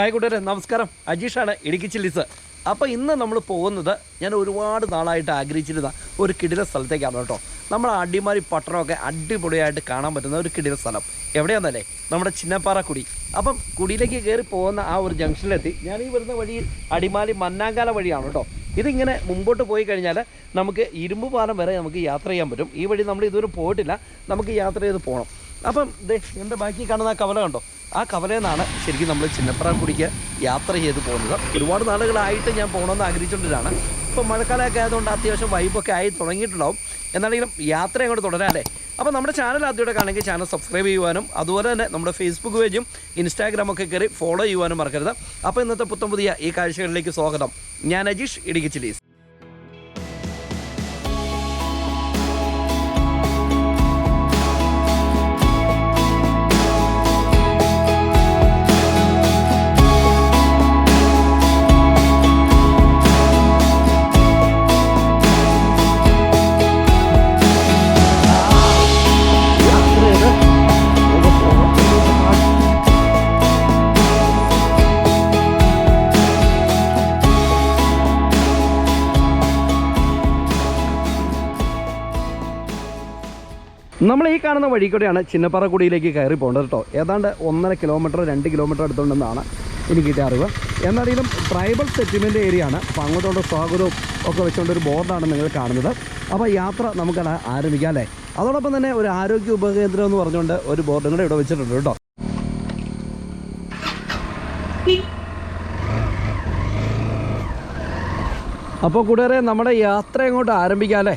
Hi കൂട്ടുകാരെ, നമസ്കാരം. അജീഷാണ്, Idukki chillies. അപ്പോൾ ഇന്ന് നമ്മൾ പോകുന്നത് ഞാൻ ഒരുപാട് നാളായിട്ട് ആഗ്രഹിച്ചിരുന്ന ഒരു കിടില സ്ഥലത്തേക്കാണ് കേട്ടോ. നമ്മുടെ അടിമാലി പട്ടണമൊക്കെ അടിപൊളിയായിട്ട് കാണാൻ പറ്റുന്ന ഒരു കിടില സ്ഥലം എവിടെയാണെന്നല്ലേ, നമ്മുടെ ചിന്നപ്പാറ കുടി. അപ്പം കുടിയിലേക്ക് കയറി പോകുന്ന ആ ഒരു ജംഗ്ഷനിലെത്തി. ഞാൻ ഈ വരുന്ന വഴി അടിമാലി മന്നാങ്കാല വഴിയാണ് കേട്ടോ. ഇതിങ്ങനെ മുമ്പോട്ട് പോയി കഴിഞ്ഞാൽ നമുക്ക് ഇരുമ്പ് പാലം വരെ നമുക്ക് യാത്ര ചെയ്യാൻ പറ്റും. ഈ വഴി നമ്മൾ ഇതുവരെ പോയിട്ടില്ല, നമുക്ക് യാത്ര ചെയ്ത് പോകണം. അപ്പം എൻ്റെ ബാക്കി കാണുന്ന ആ കവല കണ്ടോ, ആ കവലയിൽ നിന്നാണ് ശരിക്കും നമ്മൾ ചിന്നപ്പാറ കുടിക്ക് യാത്ര ചെയ്ത് പോകുന്നത്. ഒരുപാട് നാളുകളായിട്ട് ഞാൻ പോകണമെന്ന് ആഗ്രഹിച്ചുകൊണ്ടിട്ടാണ്. ഇപ്പോൾ മഴക്കാലമൊക്കെ ആയതുകൊണ്ട് അത്യാവശ്യം വൈബൊക്കെ ആയി തുടങ്ങിയിട്ടുണ്ടാവും. എന്നാണെങ്കിലും യാത്ര അങ്ങോട്ട് തുടരാല്ലേ. അപ്പോൾ നമ്മുടെ ചാനൽ ആദ്യമായിട്ട് കാണണമെങ്കിൽ ചാനൽ സബ്സ്ക്രൈബ് ചെയ്യുവാനും അതുപോലെ തന്നെ നമ്മുടെ ഫേസ്ബുക്ക് പേജും ഇൻസ്റ്റാഗ്രാമൊക്കെ കയറി ഫോളോ ചെയ്യുവാനും മറക്കരുത്. അപ്പോൾ ഇന്നത്തെ പുത്തൻ പുതിയ ഈ കാഴ്ചകളിലേക്ക് സ്വാഗതം. ഞാൻ അജീഷ്, ഇടുക്കി ചില്ലീസ്. നമ്മൾ ഈ കാണുന്ന വഴി കൂടെയാണ് ചിന്നപ്പാറ കുടിയിലേക്ക് കയറി പോകേണ്ടത് കേട്ടോ. ഏതാണ്ട് 1.5 കിലോമീറ്റർ 2 കിലോമീറ്റർ അടുത്തുണ്ടെന്നാണ് എനിക്ക് കിട്ടിയ അറിവ്. എന്നാണെങ്കിലും ട്രൈബൽ സെറ്റിൽമെൻറ്റ് ഏരിയ ആണ്. അപ്പോൾ അങ്ങോട്ടുള്ള സ്വാഗതവും ഒക്കെ വെച്ചുകൊണ്ടൊരു ബോർഡാണ് നിങ്ങൾ കാണുന്നത്. അപ്പോൾ യാത്ര നമുക്കത് ആരംഭിക്കാം അല്ലേ. അതോടൊപ്പം തന്നെ ഒരു ആരോഗ്യ ഉപകേന്ദ്രം എന്ന് പറഞ്ഞുകൊണ്ട് ഒരു ബോർഡും കൂടെ ഇവിടെ വെച്ചിട്ടുണ്ട് കേട്ടോ. അപ്പോൾ കൂട്ടുകാരെ, നമ്മുടെ യാത്ര അങ്ങോട്ട് ആരംഭിക്കാം അല്ലേ.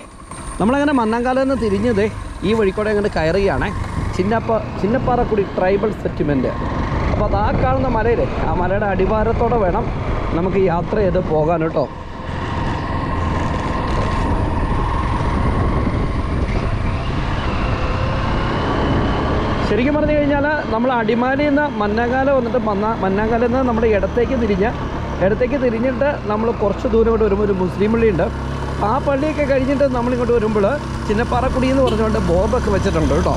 നമ്മളങ്ങനെ മന്നാങ്കാലയിൽ നിന്ന് തിരിഞ്ഞതേ ഈ വഴിക്കൂടെ അങ്ങോട്ട് കയറുകയാണ്. ചിന്നപ്പാറക്കുടി ട്രൈബൽ സെറ്റിൽമെൻറ്റ്. അപ്പോൾ അത് ആ കാണുന്ന മലയിലെ ആ മലയുടെ അടിവാരത്തോടെ വേണം നമുക്ക് യാത്ര ചെയ്ത് പോകാൻ കേട്ടോ. ശരിക്കും പറഞ്ഞു കഴിഞ്ഞാൽ നമ്മൾ അടിമാലിയിൽ നിന്ന് മന്നാങ്കാല വന്നിട്ട് മന്നാങ്കാലയിൽ നിന്ന് നമ്മൾ ഇടത്തേക്ക് തിരിഞ്ഞിട്ട് നമ്മൾ കുറച്ച് ദൂരം കൊണ്ട് വരുമ്പോൾ ഒരു മുസ്ലിം പള്ളിയുണ്ട്. ആ പള്ളിയൊക്കെ കഴിഞ്ഞിട്ട് നമ്മളിങ്ങോട്ട് വരുമ്പോൾ ചിന്നപ്പാറക്കുടി എന്ന് പറഞ്ഞുകൊണ്ട് ബോർഡൊക്കെ വെച്ചിട്ടുണ്ട് കേട്ടോ.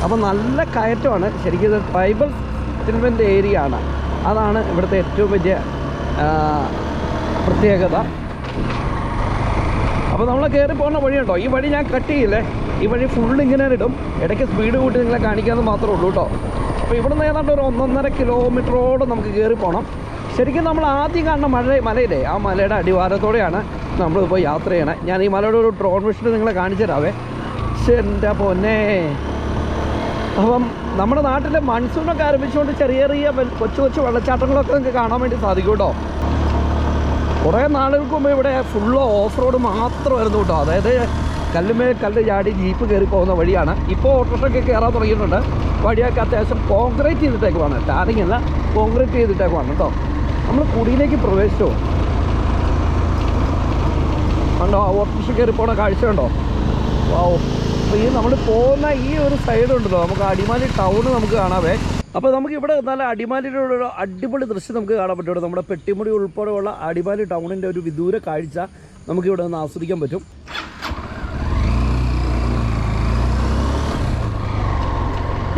അപ്പോൾ നല്ല കയറ്റമാണ്. ശരിക്കും ഇത് ട്രൈബൽ സെറ്റിൽമെൻറ്റ് ഏരിയ ആണ്. അതാണ് ഇവിടുത്തെ ഏറ്റവും വലിയ പ്രത്യേകത. അപ്പോൾ നമ്മൾ കയറി പോകുന്ന വഴി കേട്ടോ. ഈ വഴി ഞാൻ കട്ട് ചെയ്യില്ലേ, ഈ വഴി ഫുള്ള് ഇങ്ങനെ ഇടും. ഇടയ്ക്ക് സ്പീഡ് കൂട്ടി നിങ്ങളെ കാണിക്കാമെന്ന് മാത്രമേ ഉള്ളൂ കേട്ടോ. അപ്പോൾ ഇവിടെ നിന്ന് ഏതാണ്ട് ഒരു 1.5 കിലോമീറ്ററോട് നമുക്ക് കയറി പോകണം. ശരിക്കും നമ്മൾ ആദ്യം കാണുന്ന മലയിലെ ആ മലയുടെ അടിവാരത്തോടെയാണ് നമ്മളിപ്പോൾ യാത്ര ചെയ്യണേ. ഞാൻ ഈ മലയുടെ ഒരു ഡ്രോൺ വിഷൻ നിങ്ങളെ കാണിച്ചു തരാവേ. പക്ഷേ എൻ്റെ പൊന്നെ, അപ്പം നമ്മുടെ നാട്ടിലെ മൺസൂണൊക്കെ ആരംഭിച്ചുകൊണ്ട് ചെറിയ കൊച്ചു വെള്ളച്ചാട്ടങ്ങളൊക്കെ നിങ്ങൾക്ക് കാണാൻ വേണ്ടി സാധിക്കും കേട്ടോ. കുറേ നാളുകൾക്ക് മുമ്പ് ഇവിടെ ഫുള്ള് ഓഫ് റോഡ് മാത്രമായിരുന്നു കേട്ടോ. അതായത് കല്ലുമേൽ കല്ല് ചാടി ജീപ്പ് കയറി പോകുന്ന വഴിയാണ്. ഇപ്പോൾ ഓട്ടോറിക്ഷയൊക്കെ കയറാൻ തുടങ്ങിയിട്ടുണ്ട്. വഴിയൊക്കെ അത്യാവശ്യം കോൺക്രീറ്റ് ചെയ്തിട്ടേക്കുവാണ്, ടാറിങ് അല്ല, കോൺക്രീറ്റ് ചെയ്തിട്ടേക്കുവാണ് കേട്ടോ. നമ്മൾ കുടിയിലേക്ക് പ്രവേശിച്ചോ കണ്ടോ, ഓട്ടോറിക്ഷ കയറി പോണ കാഴ്ച ഉണ്ടോ. വാവ്. അപ്പോൾ ഈ നമ്മൾ പോകുന്ന ഈ ഒരു സൈഡ് ഉണ്ടല്ലോ, നമുക്ക് അടിമാലി ടൗൺ നമുക്ക് കാണാവേ. അപ്പോൾ നമുക്ക് ഇവിടെ നല്ല അടിമാലിയുടെ ഒരു അടിപൊളി ദൃശ്യം നമുക്ക് കാണാൻ പറ്റും. നമ്മുടെ പെട്ടിമുടി ഉൾപ്പെടെയുള്ള അടിമാലി ടൗണിൻ്റെ ഒരു വിദൂര കാഴ്ച നമുക്കിവിടെ നിന്ന് ആസ്വദിക്കാൻ പറ്റും.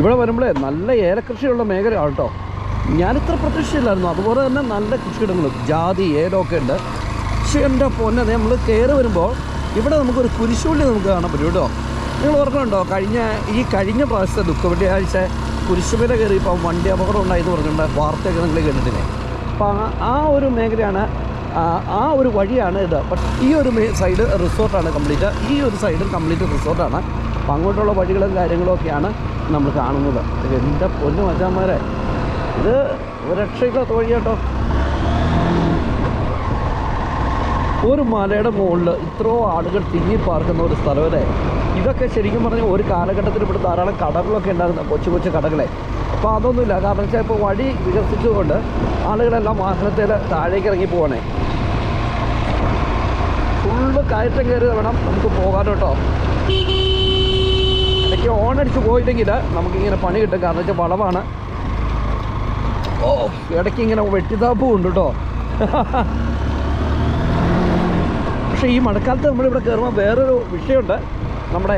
ഇവിടെ വരുമ്പോഴേ നല്ല ഏലകൃഷിയുള്ള മേഖലയാണ് കേട്ടോ. ഞാനിത്ര പ്രതീക്ഷയില്ലായിരുന്നു. അതുപോലെ തന്നെ നല്ല കൃഷിയിടങ്ങളും ജാതി ഏലമൊക്കെ ഉണ്ട്. പക്ഷേ എൻ്റെ പൊന്നെ, നമ്മൾ കയറി വരുമ്പോൾ ഇവിടെ നമുക്കൊരു കുരിശുപള്ളി നമുക്ക് കാണാൻ പറ്റും കേട്ടോ. നിങ്ങൾ ഓർക്കുന്നുണ്ടോ, കഴിഞ്ഞ പ്രാവശ്യത്തെ വെള്ളിയാഴ്ച കുരിശുമല കയറി ഇപ്പം വണ്ടി അപകടം ഉണ്ടായെന്ന് പറഞ്ഞുകൊണ്ട് വാർത്തയൊക്കെ നിങ്ങൾ കേട്ടിട്ടില്ലേ. അപ്പം ആ ഒരു മേഖലയാണ്, ആ ഒരു വഴിയാണ് ഇത്. പക്ഷേ ഈ ഒരു സൈഡ് റിസോർട്ടാണ് കംപ്ലീറ്റ്. ഈ ഒരു സൈഡ് കംപ്ലീറ്റ് റിസോർട്ടാണ്. അപ്പം അങ്ങോട്ടുള്ള വഴികളും കാര്യങ്ങളും ഒക്കെയാണ് നമ്മൾ കാണുന്നത്. എൻ്റെ പൊന്നു മച്ചാന്മാരെ, ഇത് രക്ഷയില്ലാത്ത വഴി കേട്ടോ. ഒരു മലയുടെ മുകളിൽ ഇത്രയോ ആളുകൾ തിങ്ങി പാർക്കുന്ന ഒരു സ്ഥലമല്ലേ. ഇതൊക്കെ ശരിക്കും പറഞ്ഞാൽ ഒരു കാലഘട്ടത്തിൽ ഇവിടെ ധാരാളം കടകളൊക്കെ ഉണ്ടായിരുന്നു, കൊച്ചു കടകളെ. അപ്പോൾ അതൊന്നുമില്ല. കാരണം വെച്ചാൽ ഇപ്പോൾ വഴി വികസിച്ചുകൊണ്ട് ആളുകളെല്ലാം വാഹനത്തിൽ താഴേക്ക് ഇറങ്ങി പോകണേ. ഫുള്ള് കയറ്റം കയറി വേണം നമുക്ക് പോകാൻ കേട്ടോ. ഇടയ്ക്ക് ഓണടിച്ച് പോയില്ലെങ്കിൽ നമുക്കിങ്ങനെ പണി കിട്ടും. കാരണം വെച്ചാൽ വളവാണ്. ഓ, ഇടയ്ക്ക് ഇങ്ങനെ വെട്ടിത്താപ്പും ഉണ്ട് കേട്ടോ. പക്ഷേ ഈ മഴക്കാലത്ത് നമ്മളിവിടെ കയറുമ്പോൾ വേറൊരു വിഷയമുണ്ട്. നമ്മുടെ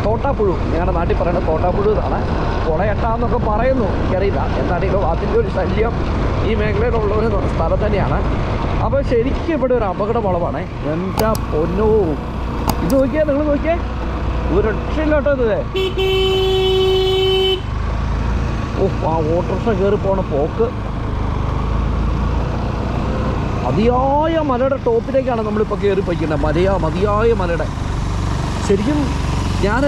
തോട്ടാപ്പുഴു, ഞങ്ങളുടെ നാട്ടിൽ പറയുന്നത് തോട്ടാപ്പുഴു എന്നാണ്. കുളയട്ടാന്നൊക്കെ പറയുന്നു, എനിക്കറിയില്ല. എന്നാണെങ്കിലും അതിൻ്റെ ഒരു ശല്യം ഈ മേഖലയിലുള്ള ഒരു സ്ഥലം തന്നെയാണ്. അപ്പോൾ ശരിക്കും ഇവിടെ ഒരു അപകട വളവാണ്. എന്താ പൊന്നോ, ഇത് നോക്കിയാൽ നിങ്ങൾ നോക്കിയേ, ഒരു രക്ഷയില്ലോട്ടോ ഇത്. ആ ഓട്ടോറിക്ഷ കയറി പോണ പോക്ക് മതിയായ മലയുടെ ടോപ്പിലേക്കാണ് നമ്മളിപ്പോൾ കയറി പോയിക്കുന്നത്. മതിയായ മലയുടെ ശരിക്കും ഞാൻ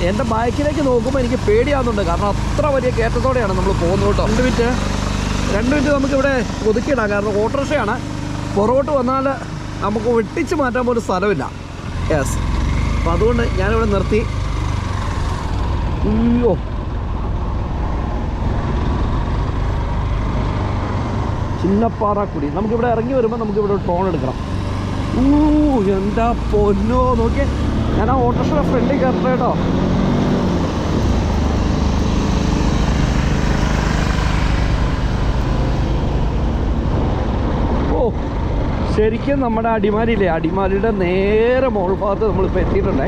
എൻ്റെ ബാക്കിലേക്ക് നോക്കുമ്പോൾ എനിക്ക് പേടിയാകുന്നുണ്ട്. കാരണം അത്ര വലിയ കയറ്റത്തോടെയാണ് നമ്മൾ പോകുന്നത് കേട്ടോ. 2 മിനിറ്റ് നമുക്കിവിടെ ഒതുക്കിയിടാം. കാരണം ഓട്ടോറിക്ഷയാണ്. പുറകോട്ട് വന്നാൽ നമുക്ക് വെട്ടിച്ച് മാറ്റാൻ പോലും സ്ഥലമില്ല. യെസ്, അപ്പോൾ അതുകൊണ്ട് ഞാനിവിടെ നിർത്തി. അയ്യോ, ചിന്നപ്പാറക്കുടി. നമുക്കിവിടെ ഇറങ്ങി വരുമ്പോൾ നമുക്കിവിടെ ഒരു ടോൺ എടുക്കണം. എന്താ പൊന്നോ, നോക്കിയേ. ഞാൻ ആ ഓട്ടോറിക്ഷയുടെ ഫ്രണ്ടിൽ കയറട്ടെ കേട്ടോ. ശരിക്കും നമ്മുടെ അടിമാലിയില്ലേ, അടിമാലിയുടെ നേരെ മോൾ ഭാഗത്ത് നമ്മളിപ്പോൾ എത്തിയിട്ടുണ്ടേ.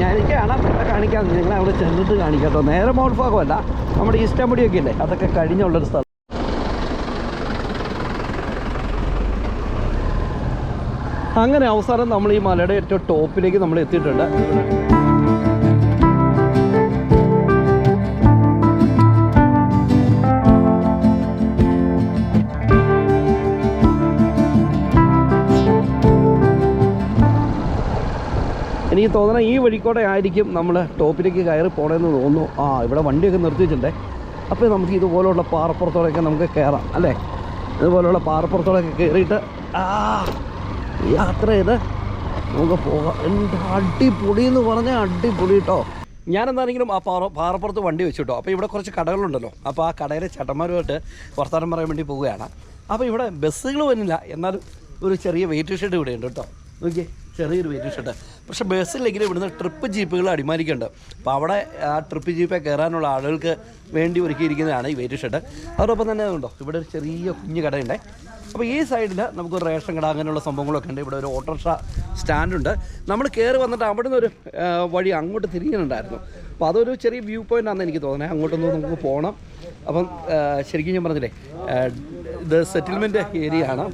എനിക്ക് കാണാം, ഇവിടെ കാണിക്കാം, നിങ്ങളെ അവിടെ ചെന്നിട്ട് കാണിക്കാം കേട്ടോ. നേരെ മോൾ ഭാഗമല്ല, നമ്മുടെ ഈസ്റ്റമ്പടിയൊക്കെ ഇല്ലേ, അതൊക്കെ കഴിഞ്ഞുള്ളൊരു സ്ഥലം. അങ്ങനെ അവസാനം നമ്മൾ ഈ മലയുടെ ഏറ്റവും ടോപ്പിലേക്ക് നമ്മൾ എത്തിയിട്ടുണ്ട്. എനിക്ക് തോന്നണം ഈ വഴിക്കൂടെ ആയിരിക്കും നമ്മൾ ടോപ്പിലേക്ക് കയറി പോകണമെന്ന് തോന്നുന്നു. ഇവിടെ വണ്ടിയൊക്കെ നിർത്തിയിട്ടുണ്ടേ. അപ്പോൾ നമുക്ക് ഇതുപോലുള്ള പാറപ്പുറത്തോടെയൊക്കെ നമുക്ക് കയറാം അല്ലേ. ഇതുപോലുള്ള പാറപ്പുറത്തോടെയൊക്കെ കയറിയിട്ട് യാത്ര ചെയ്ത് നമുക്ക് പോകാം. എൻ്റെ അടിപൊളി എന്ന് പറഞ്ഞാൽ അടിപൊളി കേട്ടോ. ഞാനെന്താണെങ്കിലും ആ പാറപ്പുറത്ത് വണ്ടി വെച്ചു കേട്ടോ. അപ്പോൾ ഇവിടെ കുറച്ച് കടകളുണ്ടല്ലോ. അപ്പോൾ ആ കടയിലെ ചേട്ടന്മാരുമായിട്ട് വർത്തമാനം പറയാൻ വേണ്ടി പോവുകയാണ്. അപ്പോൾ ഇവിടെ ബസ്സുകൾ വരുന്നില്ല, എന്നാലും ഒരു ചെറിയ വെയിറ്റ് ഷെഡ് ഇവിടെ ഉണ്ട് കേട്ടോ. നോക്കിയേ, ചെറിയൊരു വെയിറ്റ് ഷെഡ്. പക്ഷേ ബസ്സിലെങ്കിലും ഇവിടുന്ന് ട്രിപ്പ് ജീപ്പുകൾ അടിമാലിക്കുന്നുണ്ട്. അപ്പോൾ അവിടെ ആ ട്രിപ്പ് ജീപ്പെ കയറാനുള്ള ആളുകൾക്ക് വേണ്ടി ഒരുക്കിയിരിക്കുന്നതാണ് ഈ വെയിറ്റ് ഷെഡ്. അതോടൊപ്പം തന്നെ ഉണ്ടോ, ഇവിടെ ഒരു ചെറിയ കുഞ്ഞു കടയുണ്ട്. അപ്പോൾ ഈ സൈഡിൽ നമുക്കൊരു റേഷൻ കട അങ്ങനെയുള്ള സംഭവങ്ങളൊക്കെ ഉണ്ട്. ഇവിടെ ഒരു ഓട്ടോറിക്ഷ സ്റ്റാൻഡുണ്ട്. നമ്മൾ കയറി വന്നിട്ട് അവിടെ നിന്നൊരു വഴി അങ്ങോട്ട് തിരിയുന്നുണ്ടായിരുന്നു. അപ്പോൾ അതൊരു ചെറിയ വ്യൂ പോയിൻ്റ് ആണെന്ന് എനിക്ക് തോന്നുന്നത്. അങ്ങോട്ടൊന്ന് നമുക്ക് പോകണം. അപ്പം ശരിക്കും ഞാൻ പറഞ്ഞില്ലേ, ഇത് സെറ്റിൽമെൻറ്റ് ഏരിയ ആണ്.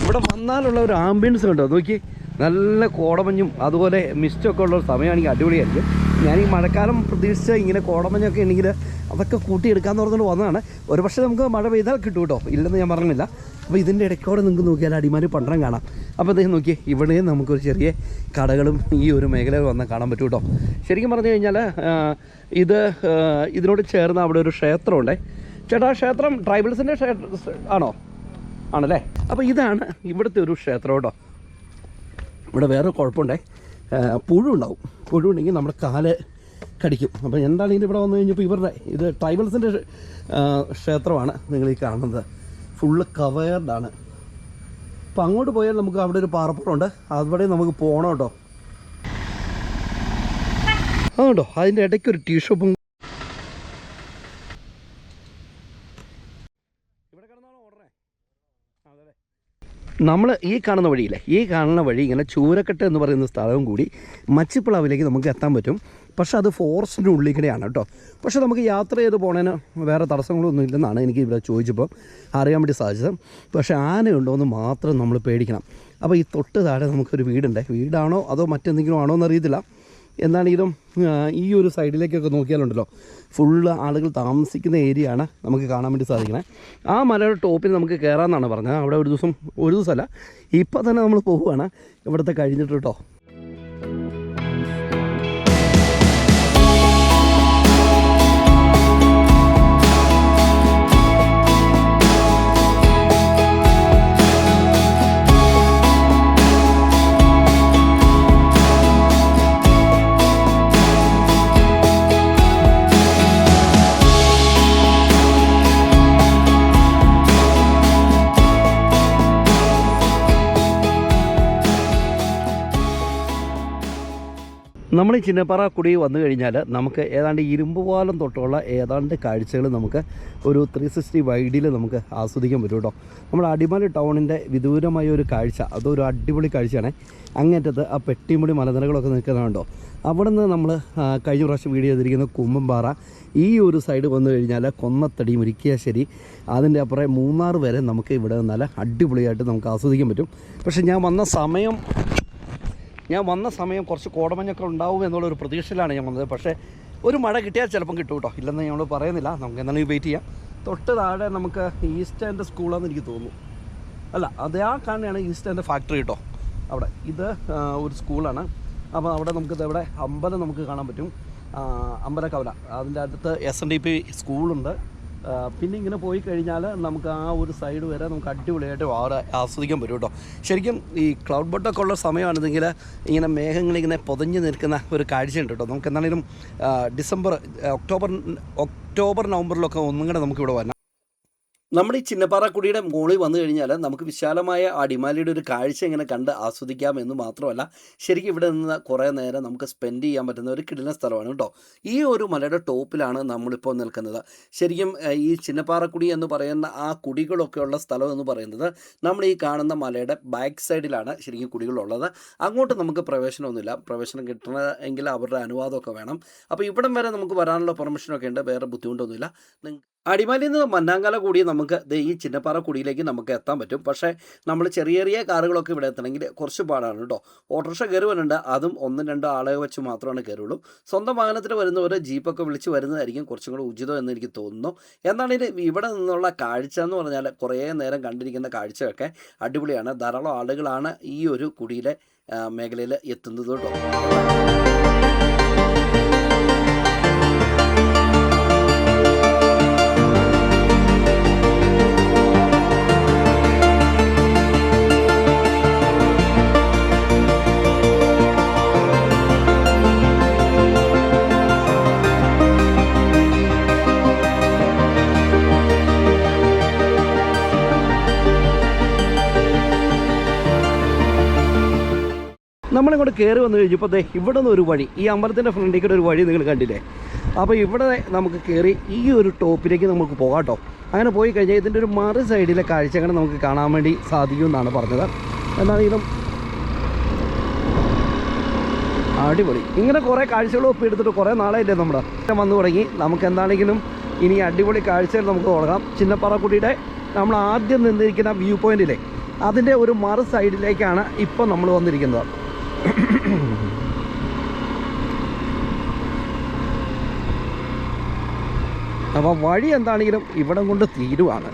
ഇവിടെ വന്നാലുള്ള ഒരു ആംബിയൻസ് കണ്ടോ, നോക്കി. നല്ല കോടമഞ്ഞും അതുപോലെ മിസ്റ്റൊക്കെ ഉള്ള സമയമാണെങ്കിൽ അടിപൊളിയായിരിക്കും. ഞാൻ ഈ മഴക്കാലം പ്രതീക്ഷിച്ച ഇങ്ങനെ കോടമഞ്ഞൊക്കെ ഉണ്ടെങ്കിൽ അതൊക്കെ കൂട്ടിയെടുക്കാമെന്ന് പറഞ്ഞുകൊണ്ട് വന്നതാണ്. ഒരു പക്ഷേ നമുക്ക് മഴ പെയ്താൽ കിട്ടും കേട്ടോ, ഇല്ലെന്ന് ഞാൻ പറഞ്ഞില്ല. അപ്പോൾ ഇതിൻ്റെ ഇടയ്ക്കോടെ നിങ്ങൾക്ക് നോക്കിയാൽ അടിമാലി പണ്ടം കാണാം. അപ്പോൾ അദ്ദേഹം നോക്കി, ഇവിടെയും നമുക്കൊരു ചെറിയ കടകളും ഈ ഒരു മേഖലയിൽ വന്നാൽ കാണാൻ പറ്റും കേട്ടോ. ശരിക്കും പറഞ്ഞു കഴിഞ്ഞാൽ ഇതിനോട് ചേർന്ന് അവിടെ ഒരു ക്ഷേത്രമുണ്ടേ. ചേട്ടാ, ക്ഷേത്രം ട്രൈബൽസിൻ്റെ ആണോ? ആണല്ലേ. അപ്പോൾ ഇതാണ് ഇവിടുത്തെ ഒരു ക്ഷേത്രം കേട്ടോ. ഇവിടെ വേറെ കുഴപ്പമുണ്ടേ, പുഴു ഉണ്ടാവും. പുഴു ഉണ്ടെങ്കിൽ നമ്മുടെ കാല് കടിക്കും. അപ്പോൾ എന്താണെങ്കിലും ഇവിടെ വന്നു കഴിഞ്ഞപ്പോൾ ഇവരുടെ ഇത് ട്രൈബൽസിൻ്റെ ക്ഷേത്രമാണ് നിങ്ങൾ ഈ കാണുന്നത്. ഫുള്ള് കവേർഡാണ്. അപ്പോൾ അങ്ങോട്ട് പോയാൽ നമുക്ക് അവിടെ ഒരു പാറപ്പുറമുണ്ട്, അവിടെ നമുക്ക് പോകണം കേട്ടോ. അതുകൊണ്ടോ അതിൻ്റെ ഇടയ്ക്കൊരു ടീ ഷോപ്പും. നമ്മൾ ഈ കാണുന്ന വഴിയില്ലേ, ഈ കാണുന്ന വഴി ഇങ്ങനെ ചൂരക്കെട്ട് എന്ന് പറയുന്ന സ്ഥലവും കൂടി മച്ചിപ്പിളവിലേക്ക് നമുക്ക് എത്താൻ പറ്റും. പക്ഷേ അത് ഫോറസ്റ്റിൻ്റെ ഉള്ളിൽ കൂടെയാണ് കേട്ടോ. പക്ഷേ നമുക്ക് യാത്ര ചെയ്ത് പോണതിന് വേറെ തടസ്സങ്ങളൊന്നും ഇല്ലെന്നാണ് എനിക്ക് ഇവിടെ ചോദിച്ചപ്പോൾ അറിയാൻ വേണ്ടി സാധിച്ചത്. പക്ഷേ ആനയുണ്ടോ എന്ന് മാത്രം നമ്മൾ പേടിക്കണം. അപ്പോൾ ഈ തൊട്ട് താഴെ നമുക്കൊരു വീടുണ്ട്. വീടാണോ അതോ മറ്റെന്തെങ്കിലും ആണോ എന്നറിയത്തില്ല. എന്നാണെങ്കിലും ഈ ഒരു സൈഡിലേക്കൊക്കെ നോക്കിയാലുണ്ടല്ലോ, ഫുള്ള് ആളുകൾ താമസിക്കുന്ന ഏരിയ ആണ് നമുക്ക് കാണാൻ വേണ്ടി സാധിക്കണേ. ആ മലയുടെ ടോപ്പിൽ നമുക്ക് കയറാമെന്നാണ് പറഞ്ഞത്. അവിടെ ഒരു ദിവസമല്ല, ഇപ്പം തന്നെ നമ്മൾ പോവുകയാണ് ഇവിടുത്തെ കഴിഞ്ഞിട്ട് കേട്ടോ. നമ്മൾ ഈ ചിന്നപ്പാറ കുടി വന്നു കഴിഞ്ഞാൽ നമുക്ക് ഏതാണ്ട് ഇരുമ്പുപാലം തൊട്ടുള്ള ഏതാണ്ട് കാഴ്ചകൾ നമുക്ക് ഒരു 360 വൈഡിൽ നമുക്ക് ആസ്വദിക്കാൻ പറ്റും കേട്ടോ. നമ്മുടെ അടിമാലി ടൗണിൻ്റെ വിദൂരമായ ഒരു കാഴ്ച, അതൊരു അടിപൊളി കാഴ്ചയാണ്. അങ്ങേറ്റത്ത് ആ പെട്ടിമുടി മലനിരകളൊക്കെ നിൽക്കുന്നുണ്ടോ. അവിടെ നിന്ന് നമ്മൾ കഴിഞ്ഞ പ്രാവശ്യം വീഡിയോ ചെയ്തിരിക്കുന്ന കുമ്പംപാറ, ഈ ഒരു സൈഡ് വന്നു കഴിഞ്ഞാൽ കൊന്നത്തടി, മുരിക്കാശ്ശേരി, അതിൻ്റെ അപ്പുറം മൂന്നാർ വരെ നമുക്ക് ഇവിടെ നിന്നാൽ അടിപൊളിയായിട്ട് നമുക്ക് ആസ്വദിക്കാൻ പറ്റും. പക്ഷേ ഞാൻ വന്ന സമയം കുറച്ച് കോടമഞ്ഞൊക്കെ ഉണ്ടാവും എന്നുള്ളൊരു പ്രതീക്ഷയിലാണ് ഞാൻ വന്നത്. പക്ഷേ ഒരു മഴ കിട്ടിയാൽ ചിലപ്പം കിട്ടും കേട്ടോ, ഇല്ലെന്ന് ഞങ്ങൾ പറയുന്നില്ല. നമുക്ക് എന്താണെങ്കിലും വെയിറ്റ് ചെയ്യാം. തൊട്ട് താഴെ നമുക്ക് ഈസ്റ്റ് ആൻഡ് സ്കൂളാണെന്ന് എനിക്ക് തോന്നുന്നു. അല്ല, അതേ ആ കാണുകയാണ് ഈസ്റ്റ് ആൻഡ് ഫാക്ടറി കേട്ടോ. അവിടെ ഇത് ഒരു സ്കൂളാണ്. അപ്പോൾ അവിടെ നമുക്കിത് ഇവിടെ അമ്പലം നമുക്ക് കാണാൻ പറ്റും, അമ്പലക്കവല. അതിൻ്റെ അടുത്ത് SNDP സ്കൂളുണ്ട്. പിന്നെ ഇങ്ങനെ പോയി കഴിഞ്ഞാൽ നമുക്ക് ആ ഒരു സൈഡ് വരെ നമുക്ക് അടിപൊളിയായിട്ട് ആസ്വദിക്കാൻ പറ്റും കേട്ടോ. ശരിക്കും ഈ ക്ലൗഡ് ബട്ടൊക്കെ ഉള്ള സമയമാണെന്നെങ്കിൽ ഇങ്ങനെ മേഘങ്ങളിങ്ങനെ പൊതഞ്ഞ് നിൽക്കുന്ന ഒരു കാഴ്ചയുണ്ട് കേട്ടോ. നമുക്ക് എന്താണെങ്കിലും ഒക്ടോബർ നവംബറിലൊക്കെ ഒന്നും കൂടെ നമുക്കിവിടെ വരാം. നമ്മുടെ ഈ ചിന്നപ്പാറ കുടിയുടെ മുകളിൽ വന്നു കഴിഞ്ഞാൽ നമുക്ക് വിശാലമായ അടിമാലിയുടെ ഒരു കാഴ്ച ഇങ്ങനെ കണ്ട് ആസ്വദിക്കാമെന്ന് മാത്രമല്ല, ശരിക്കും ഇവിടെ നിന്ന് കുറേ നേരം നമുക്ക് സ്പെൻഡ് ചെയ്യാൻ പറ്റുന്ന ഒരു കിടിലൻ സ്ഥലമാണ് കേട്ടോ. ഈ ഒരു മലയുടെ ടോപ്പിലാണ് നമ്മളിപ്പോൾ നിൽക്കുന്നത്. ശരിക്കും ഈ ചിന്നപ്പാറക്കുടി എന്ന് പറയുന്ന ആ കുടികളൊക്കെ ഉള്ള സ്ഥലം എന്ന് പറയുന്നത് നമ്മൾ ഈ കാണുന്ന മലയുടെ ബാക്ക് സൈഡിലാണ് ശരിക്കും കുടികളുള്ളത്. അങ്ങോട്ട് നമുക്ക് പ്രവേശനമൊന്നുമില്ല. പ്രവേശനം കിട്ടണമെങ്കിൽ അവരുടെ അനുവാദമൊക്കെ വേണം. അപ്പോൾ ഇവിടം വരെ നമുക്ക് വരാനുള്ള പെർമിഷനൊക്കെ ഉണ്ട്, വേറെ ബുദ്ധിമുട്ടൊന്നുമില്ല. അടിമാലിയിൽ നിന്ന് മന്നാങ്കല കൂടി നമുക്ക് ഈ ചിന്നപ്പാറ കുടിയിലേക്ക് നമുക്ക് എത്താൻ പറ്റും. പക്ഷേ നമ്മൾ ചെറിയ കാറുകളൊക്കെ ഇവിടെ എത്തണമെങ്കിൽ കുറച്ച് പാടാണ് കേട്ടോ. ഓട്ടോറിക്ഷ കയറി വരുന്നുണ്ട്, അതും 1-2 ആളെ വെച്ച് മാത്രമാണ് കയറുള്ളൂ. സ്വന്തം വാഹനത്തിൽ വരുന്നവർ ജീപ്പൊക്കെ വിളിച്ച് വരുന്നതായിരിക്കും കുറച്ചും കൂടെ ഉചിതം എന്ന് എനിക്ക് തോന്നുന്നു. എന്നാണെങ്കിൽ ഇവിടെ നിന്നുള്ള കാഴ്ച എന്ന് പറഞ്ഞാൽ കുറേ നേരം കണ്ടിരിക്കുന്ന കാഴ്ചയൊക്കെ അടിപൊളിയാണ്. ധാരാളം ആളുകളാണ് ഈ ഒരു കുടിയിലെ മേഖലയിൽ എത്തുന്നത് കേട്ടോ. നമ്മളിങ്ങോട്ട് കയറി വന്നു കഴിഞ്ഞപ്പോൾ ഇവിടെ നിന്ന് ഒരു വഴി, ഈ അമ്പലത്തിൻ്റെ ഫ്രണ്ടിലേക്ക് ഒരു വഴി നിങ്ങൾ കണ്ടില്ലേ. അപ്പോൾ ഇവിടെ നമുക്ക് കയറി ഈ ഒരു ടോപ്പിലേക്ക് നമുക്ക് പോകാം കേട്ടോ. അങ്ങനെ പോയി കഴിഞ്ഞാൽ ഇതിൻ്റെ ഒരു മറു സൈഡിലെ കാഴ്ചകൾ നമുക്ക് കാണാൻ വേണ്ടി സാധിക്കുമെന്നാണ് പറഞ്ഞത്. എന്നാണെങ്കിലും അടിപൊളി. ഇങ്ങനെ കുറേ കാഴ്ചകളും ഒപ്പം എടുത്തിട്ട് കുറേ നാളായില്ലേ നമ്മുടെ വന്നു തുടങ്ങി. നമുക്ക് എന്താണെങ്കിലും ഇനി അടിപൊളി കാഴ്ചകൾ നമുക്ക് തുടങ്ങാം. ചിന്നപ്പാറക്കുടിയുടെ നമ്മൾ ആദ്യം നിന്നിരിക്കുന്ന വ്യൂ പോയിന്റിലെ അതിൻ്റെ ഒരു മറു സൈഡിലേക്കാണ് ഇപ്പോൾ നമ്മൾ വന്നിരിക്കുന്നത്. അപ്പോൾ വഴി എന്താണെങ്കിലും ഇവിടം കൊണ്ട് തീരുവാണ്.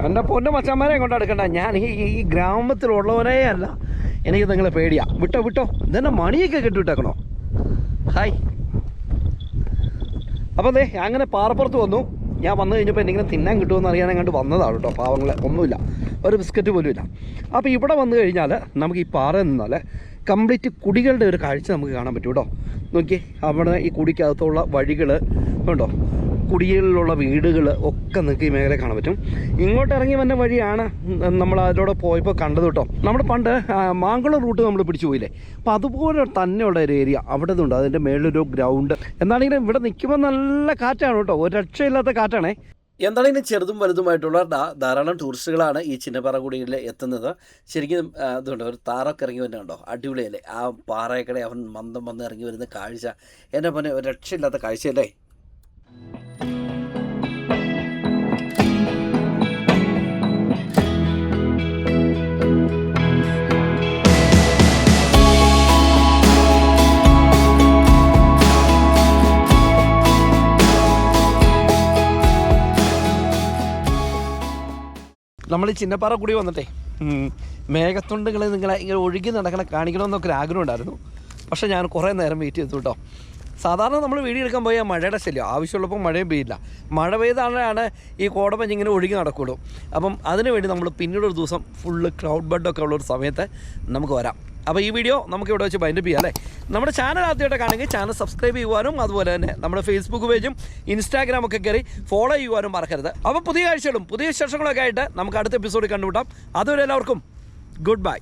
എൻ്റെ പൊന്നു മച്ചന്മാരെ കൊണ്ട് എടുക്കണ്ട. ഞാൻ ഈ ഗ്രാമത്തിലുള്ളവരേ അല്ല, എനിക്ക് നിങ്ങളെ പേടിയാ. വിട്ടോ ഇതെന്നെ മണിയൊക്കെ കെട്ടിവിട്ടേക്കണോ. ഹായ്. അപ്പോൾ അങ്ങനെ പാറപ്പുറത്ത് വന്നു. ഞാൻ വന്നു കഴിഞ്ഞപ്പോൾ എന്തെങ്കിലും തിന്നാൻ കിട്ടുമെന്ന് അറിയാൻ കണ്ട് വന്നതാണ് കേട്ടോ. പാവങ്ങളെ ഒന്നുമില്ല, ഒരു ബിസ്ക്കറ്റ് പോലും ഇല്ല. അപ്പോൾ ഇവിടെ വന്നു കഴിഞ്ഞാൽ നമുക്ക് ഈ പാറ നിന്നാൽ കംപ്ലീറ്റ് കുടികളുടെ ഒരു കാഴ്ച നമുക്ക് കാണാൻ പറ്റും കേട്ടോ. നോക്കി, അവിടെ ഈ കുടിക്കകത്തുള്ള വഴികൾ ഉണ്ടോ, കുടികളിലുള്ള വീടുകൾ ഒക്കെ നിങ്ങൾക്ക് ഈ മേഖല കാണാൻ പറ്റും. ഇങ്ങോട്ട് ഇറങ്ങി വന്ന വഴിയാണ് നമ്മൾ അതിലൂടെ പോയപ്പോൾ കണ്ടത് കേട്ടോ. നമ്മൾ പണ്ട് മാങ്കുളം റൂട്ട് നമ്മൾ പിടിച്ചു പോയില്ലേ, അപ്പോൾ അതുപോലെ തന്നെയുള്ള ഒരു ഏരിയ അവിടെ നിന്നുണ്ട്. അതിൻ്റെ മേളിലൊരു ഗ്രൗണ്ട്. എന്താണെങ്കിലും ഇവിടെ നിൽക്കുമ്പോൾ നല്ല കാറ്റാണ് കേട്ടോ, ഒരു രക്ഷയില്ലാത്ത കാറ്റാണേ. എന്താണെങ്കിലും ചെറുതും വലുതുമായിട്ടുള്ള ധാരാളം ടൂറിസ്റ്റുകളാണ് ഈ ചിന്നപ്പാറക്കുടിയിൽ എത്തുന്നത്. ശരിക്കും അതുകൊണ്ട് ഒരു താറൊക്കെ ഇറങ്ങി വരുന്നുണ്ടോ, അടിപൊളിയല്ലേ. ആ പാറയക്കടെ അവൻ മന്ദം വന്ന് ഇറങ്ങി വരുന്ന കാഴ്ച എൻ്റെ പോലെ ഒരു രക്ഷയില്ലാത്ത കാഴ്ചയല്ലേ. നമ്മൾ ഈ ചിന്നപ്പാറക്കുടി വന്നിട്ടേ മേഘത്തുണ്ടുകൾ നിങ്ങളെ ഇങ്ങനെ ഒഴുകി നടക്കണ കാണിക്കണമെന്നൊക്കെ ഒരു ആഗ്രഹം ഉണ്ടായിരുന്നു. പക്ഷേ ഞാൻ കുറേ നേരം വെയിറ്റ് ചെയ്തു കേട്ടോ. സാധാരണ നമ്മൾ വീഡിയോ എടുക്കാൻ പോയാൽ മഴയുടെ ശല്യം, ആവശ്യമുള്ളപ്പോൾ മഴയും പെയ്യില്ല. മഴ പെയ്താണ് ഈ കോടമഞ്ഞ് ഇങ്ങനെ ഒഴുകി നടക്കുകയുള്ളൂ. അപ്പം അതിനുവേണ്ടി നമ്മൾ പിന്നീടൊരു ദിവസം ഫുള്ള് ക്ലൗഡ് ബഡൊക്കെ ഉള്ളൊരു സമയത്ത് നമുക്ക് വരാം. അപ്പോൾ ഈ വീഡിയോ നമുക്ക് ഇവിടെ വെച്ച് ബൈൻഡപ്പ് ചെയ്യാം അല്ലേ. നമ്മുടെ ചാനൽ ആദ്യമായിട്ട് കാണുമെങ്കിൽ ചാനൽ സബ്സ്ക്രൈബ് ചെയ്യുവാനും അതുപോലെ തന്നെ നമ്മുടെ ഫേസ്ബുക്ക് പേജും ഇൻസ്റ്റാഗ്രാമൊക്കെ കയറി ഫോളോ ചെയ്യുവാനും മറക്കരുത്. അപ്പോൾ പുതിയ കാഴ്ചകളും പുതിയ വിശേഷങ്ങളൊക്കെ ആയിട്ട് നമുക്ക് അടുത്ത എപ്പിസോഡിൽ കണ്ടുമുട്ടാം. അതുവരെ എല്ലാവർക്കും ഗുഡ് ബൈ.